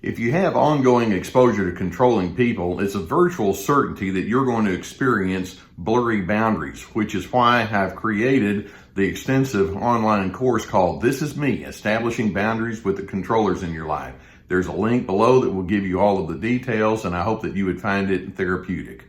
If you have ongoing exposure to controlling people, it's a virtual certainty that you're going to experience blurry boundaries, which is why I've created the extensive online course called This Is Me, Establishing Boundaries with the Controllers in Your Life. There's a link below that will give you all of the details, and I hope that you would find it therapeutic.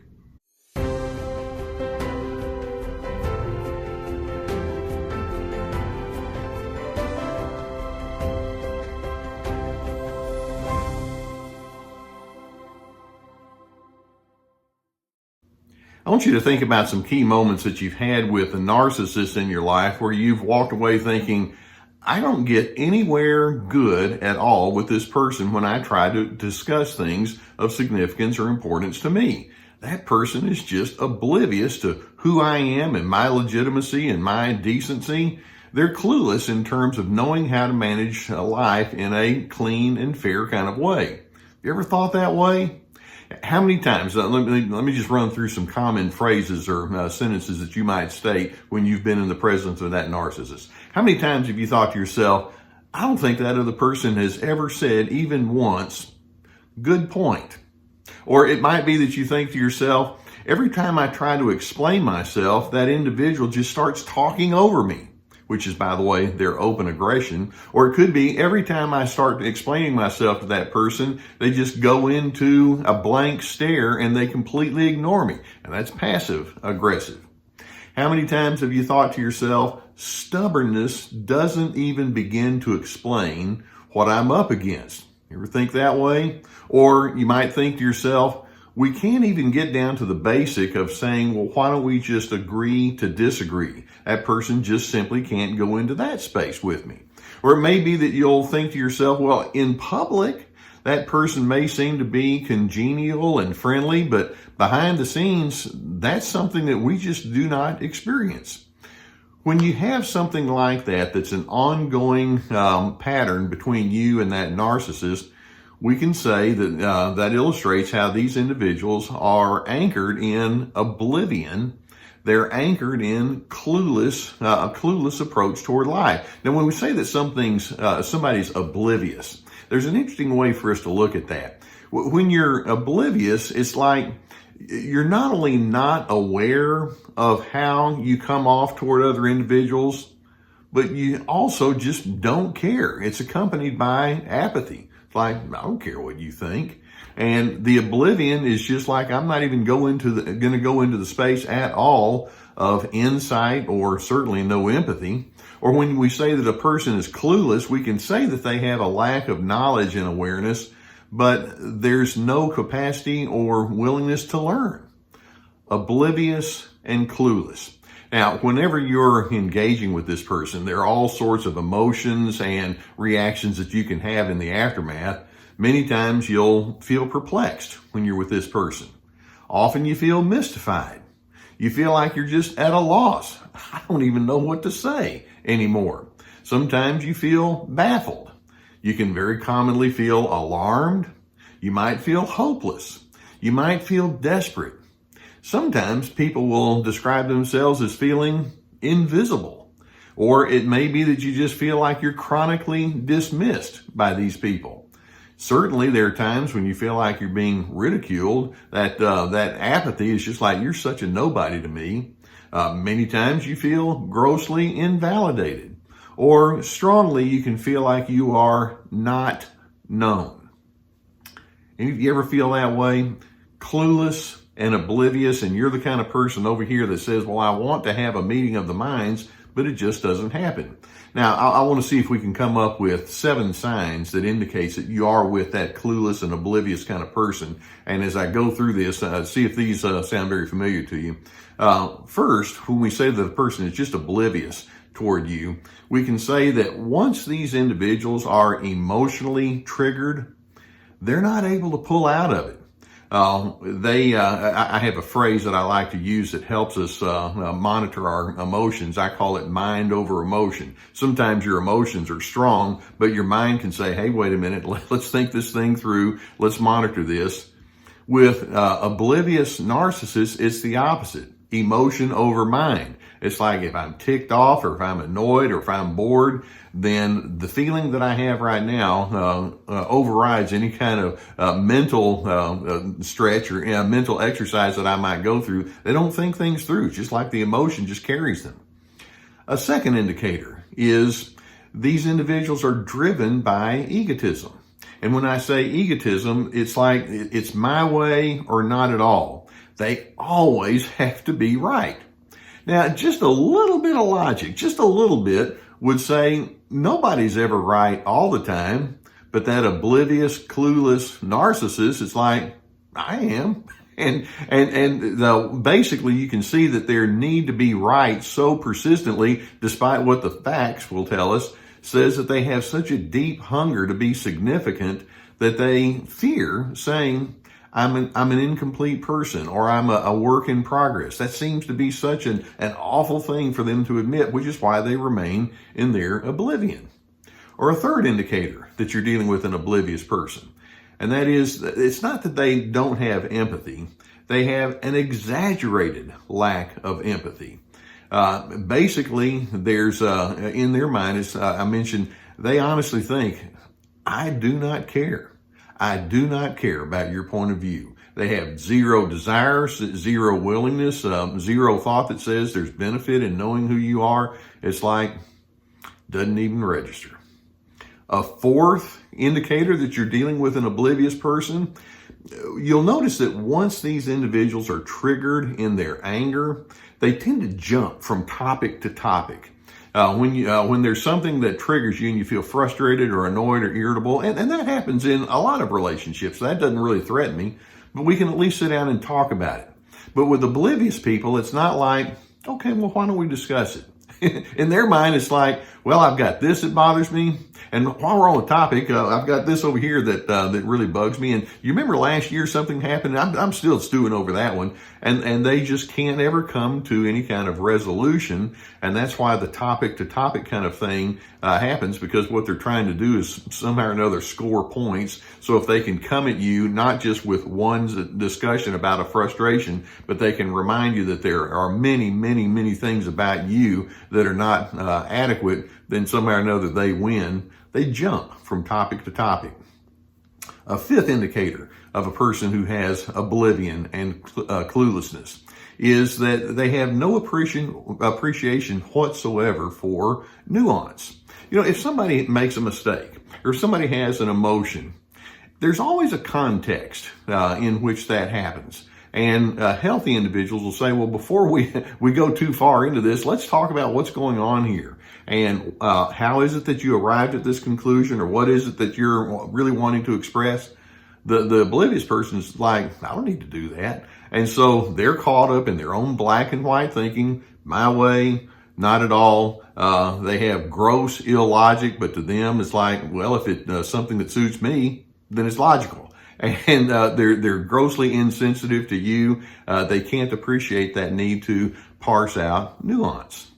I want you to think about some key moments that you've had with a narcissist in your life where you've walked away thinking, I don't get anywhere good at all with this person when I try to discuss things of significance or importance to me. That person is just oblivious to who I am and my legitimacy and my decency. They're clueless in terms of knowing how to manage a life in a clean and fair kind of way. You ever thought that way? How many times, let me just run through some common phrases or sentences that you might state when you've been in the presence of that narcissist. How many times have you thought to yourself, I don't think that other person has ever said even once, good point. Or it might be that you think to yourself, every time I try to explain myself, that individual just starts talking over me, which is, by the way, their open aggression. Or it could be every time I start explaining myself to that person, they just go into a blank stare and they completely ignore me. And that's passive aggressive. How many times have you thought to yourself, stubbornness doesn't even begin to explain what I'm up against? You ever think that way? Or you might think to yourself, we can't even get down to the basic of saying, well, why don't we just agree to disagree? That person just simply can't go into that space with me. Or it may be that you'll think to yourself, well, in public, that person may seem to be congenial and friendly, but behind the scenes, that's something that we just do not experience. When you have something like that, that's an ongoing pattern between you and that narcissist, we can say that that illustrates how these individuals are anchored in oblivion. They're anchored in a clueless approach toward life. Now, when we say that somebody's oblivious, there's an interesting way for us to look at that. When you're oblivious, it's like you're not only not aware of how you come off toward other individuals, but you also just don't care. It's accompanied by apathy. Like, I don't care what you think. And the oblivion is just like, I'm not even going to go into the space at all of insight or certainly no empathy. Or when we say that a person is clueless, we can say that they have a lack of knowledge and awareness, but there's no capacity or willingness to learn. Oblivious and clueless. Now, whenever you're engaging with this person, there are all sorts of emotions and reactions that you can have in the aftermath. Many times you'll feel perplexed when you're with this person. Often you feel mystified. You feel like you're just at a loss. I don't even know what to say anymore. Sometimes you feel baffled. You can very commonly feel alarmed. You might feel hopeless. You might feel desperate. Sometimes people will describe themselves as feeling invisible, or it may be that you just feel like you're chronically dismissed by these people. Certainly, there are times when you feel like you're being ridiculed, that apathy is just like, you're such a nobody to me. Many times you feel grossly invalidated, or strongly you can feel like you are not known. And you ever feel that way? Clueless and oblivious, and you're the kind of person over here that says, well, I want to have a meeting of the minds, but it just doesn't happen. Now, I want to see if we can come up with 7 signs that indicates that you are with that clueless and oblivious kind of person. And as I go through this, see if these sound very familiar to you. First, when we say that a person is just oblivious toward you, we can say that once these individuals are emotionally triggered, they're not able to pull out of it. I have a phrase that I like to use that helps us monitor our emotions. I call it mind over emotion. Sometimes your emotions are strong, but your mind can say, hey, wait a minute, let's think this thing through. Let's monitor this. With oblivious narcissists, it's the opposite. Emotion over mind. It's like if I'm ticked off or if I'm annoyed or if I'm bored, then the feeling that I have right now overrides any kind of mental stretch or mental exercise that I might go through. They don't think things through. It's just like the emotion just carries them. A second indicator is these individuals are driven by egotism. And when I say egotism, it's like it's my way or not at all. They always have to be right. Now, just a little bit of logic, just a little bit, would say nobody's ever right all the time, but that oblivious, clueless narcissist, it's like, I am. And basically you can see that their need to be right so persistently, despite what the facts will tell us, says that they have such a deep hunger to be significant that they fear saying, I'm an incomplete person, or I'm a work in progress. That seems to be such an awful thing for them to admit, which is why they remain in their oblivion. Or a third indicator that you're dealing with an oblivious person, and that is, it's not that they don't have empathy. They have an exaggerated lack of empathy. Basically, there's in their mind, as I mentioned, they honestly think, I do not care. I do not care about your point of view. They have zero desire, zero willingness, zero thought that says there's benefit in knowing who you are. It's like, doesn't even register. A fourth indicator that you're dealing with an oblivious person, you'll notice that once these individuals are triggered in their anger, they tend to jump from topic to topic. When there's something that triggers you and you feel frustrated or annoyed or irritable, and that happens in a lot of relationships, that doesn't really threaten me, but we can at least sit down and talk about it. But with oblivious people, it's not like, okay, well, why don't we discuss it? In their mind, it's like, well, I've got this that bothers me. And while we're on the topic, I've got this over here that really bugs me. And you remember last year something happened? I'm still stewing over that one. And they just can't ever come to any kind of resolution. And that's why the topic to topic kind of thing happens, because what they're trying to do is somehow or another score points. So if they can come at you, not just with one discussion about a frustration, but they can remind you that there are many, many, many things about you that are not adequate, then somehow or another they win. They jump from topic to topic. A fifth indicator of a person who has oblivion and cluelessness is that they have no appreciation whatsoever for nuance. You know, if somebody makes a mistake or if somebody has an emotion, there's always a context in which that happens. And healthy individuals will say, well, before we go too far into this, let's talk about what's going on here. And how is it that you arrived at this conclusion, or what is it that you're really wanting to express? The oblivious person's like, I don't need to do that. And so they're caught up in their own black and white thinking, my way, not at all. They have gross illogic, but to them it's like, well, if it's something that suits me, then it's logical. And they're grossly insensitive to you. They can't appreciate that need to parse out nuance.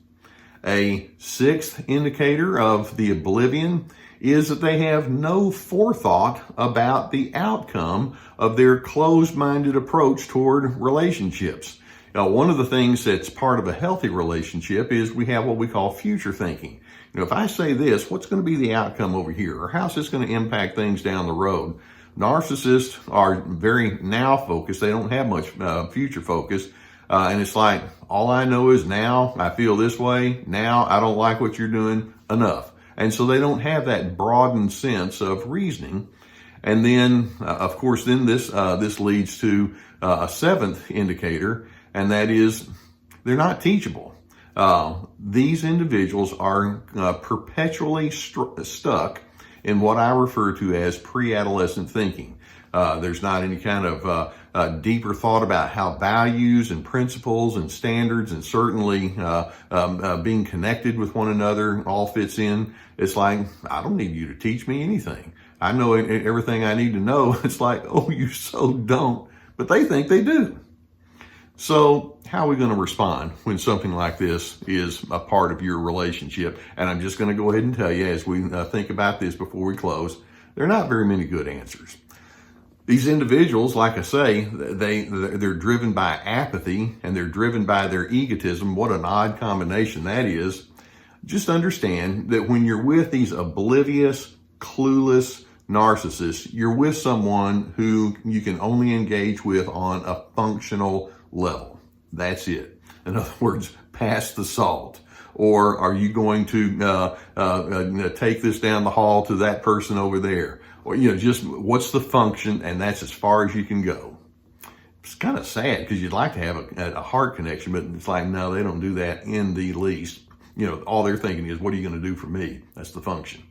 A sixth indicator of the oblivion is that they have no forethought about the outcome of their closed-minded approach toward relationships. Now, one of the things that's part of a healthy relationship is we have what we call future thinking. You know, if I say this, what's going to be the outcome over here? Or how's this going to impact things down the road? Narcissists are very now focused. They don't have much future focus. And it's like, all I know is now I feel this way. Now I don't like what you're doing enough. And so they don't have that broadened sense of reasoning. And then, of course, then this leads to a seventh indicator, and that is they're not teachable. These individuals are perpetually stuck in what I refer to as pre-adolescent thinking. There's not any kind of deeper thought about how values and principles and standards and certainly being connected with one another all fits in. It's like, I don't need you to teach me anything. I know everything I need to know. It's like, oh, you so don't. But they think they do. So how are we going to respond when something like this is a part of your relationship? And I'm just going to go ahead and tell you, as we think about this before we close, there are not very many good answers. These individuals, like I say, they're driven by apathy and they're driven by their egotism. What an odd combination that is. Just understand that when you're with these oblivious, clueless narcissists, you're with someone who you can only engage with on a functional level. That's it. In other words, pass the salt. Or are you going to take this down the hall to that person over there? Or, just what's the function, and that's as far as you can go. It's kind of sad because you'd like to have a heart connection, but it's like, no, they don't do that in the least. All they're thinking is, what are you going to do for me? That's the function.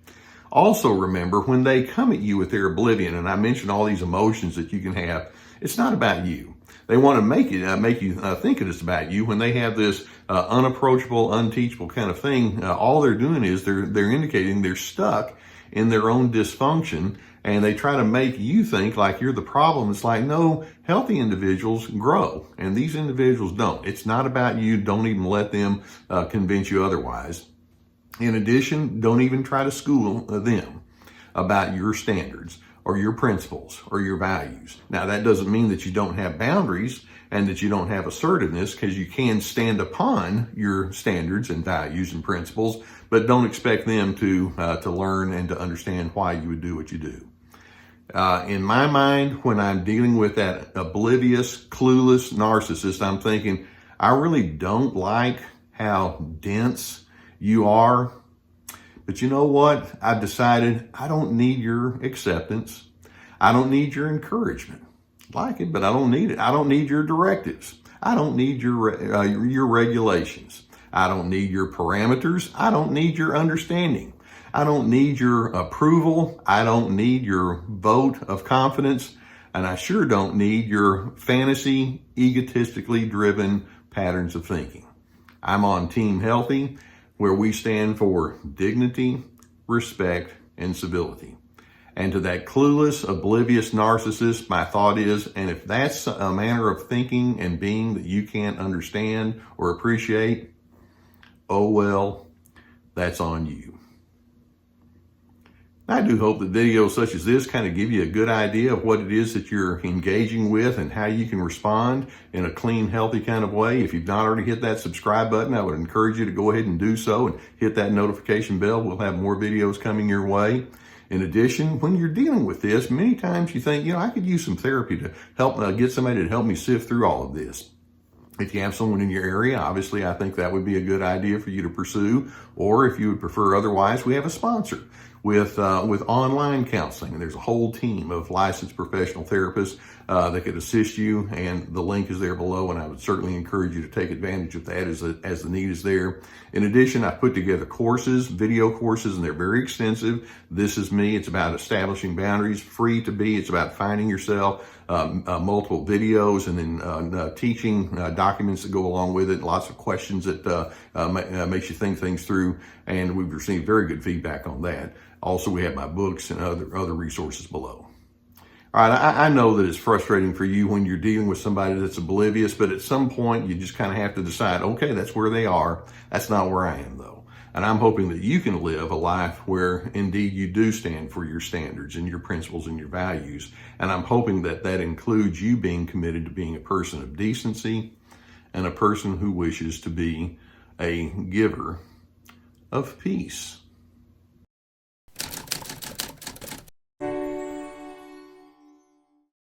Also remember, when they come at you with their oblivion, and I mentioned all these emotions that you can have, it's not about you. They want to make you think it is about you. When they have this unapproachable, unteachable kind of thing, all they're doing is they're indicating they're stuck in their own dysfunction, and they try to make you think like you're the problem. It's like, no, healthy individuals grow, and these individuals don't. It's not about you. Don't even let them convince you otherwise. In addition, don't even try to school them about your standards or your principles or your values. Now, that doesn't mean that you don't have boundaries and that you don't have assertiveness, because you can stand upon your standards and values and principles, but don't expect them to learn and to understand why you would do what you do. In my mind, when I'm dealing with that oblivious, clueless narcissist, I'm thinking, I really don't like how dense you are. But you know what? I've decided I don't need your acceptance. I don't need your encouragement. Like it, but I don't need it. I don't need your directives. I don't need your regulations. I don't need your parameters. I don't need your understanding. I don't need your approval. I don't need your vote of confidence. And I sure don't need your fantasy, egotistically driven patterns of thinking. I'm on Team Healthy, where we stand for dignity, respect, and civility. And to that clueless, oblivious narcissist, my thought is, and if that's a manner of thinking and being that you can't understand or appreciate, oh well, that's on you. I do hope that videos such as this kind of give you a good idea of what it is that you're engaging with and how you can respond in a clean, healthy kind of way. If you've not already hit that subscribe button, I would encourage you to go ahead and do so and hit that notification bell. We'll have more videos coming your way. In addition, when you're dealing with this, many times you think, I could use some therapy to help get somebody to help me sift through all of this. If you have someone in your area, obviously I think that would be a good idea for you to pursue. Or if you would prefer otherwise, we have a sponsor with online counseling. And there's a whole team of licensed professional therapists that could assist you. And the link is there below. And I would certainly encourage you to take advantage of that as the need is there. In addition, I put together courses, video courses, and they're very extensive. This is me. It's about establishing boundaries, free to be. It's about finding yourself. Multiple videos, and then teaching documents that go along with it. Lots of questions that makes you think things through, and we've received very good feedback on that. Also, we have my books and other resources below. All right, I know that it's frustrating for you when you're dealing with somebody that's oblivious, but at some point you just kind of have to decide, okay, that's where they are. That's not where I am, though. And I'm hoping that you can live a life where indeed you do stand for your standards and your principles and your values. And I'm hoping that that includes you being committed to being a person of decency and a person who wishes to be a giver of peace.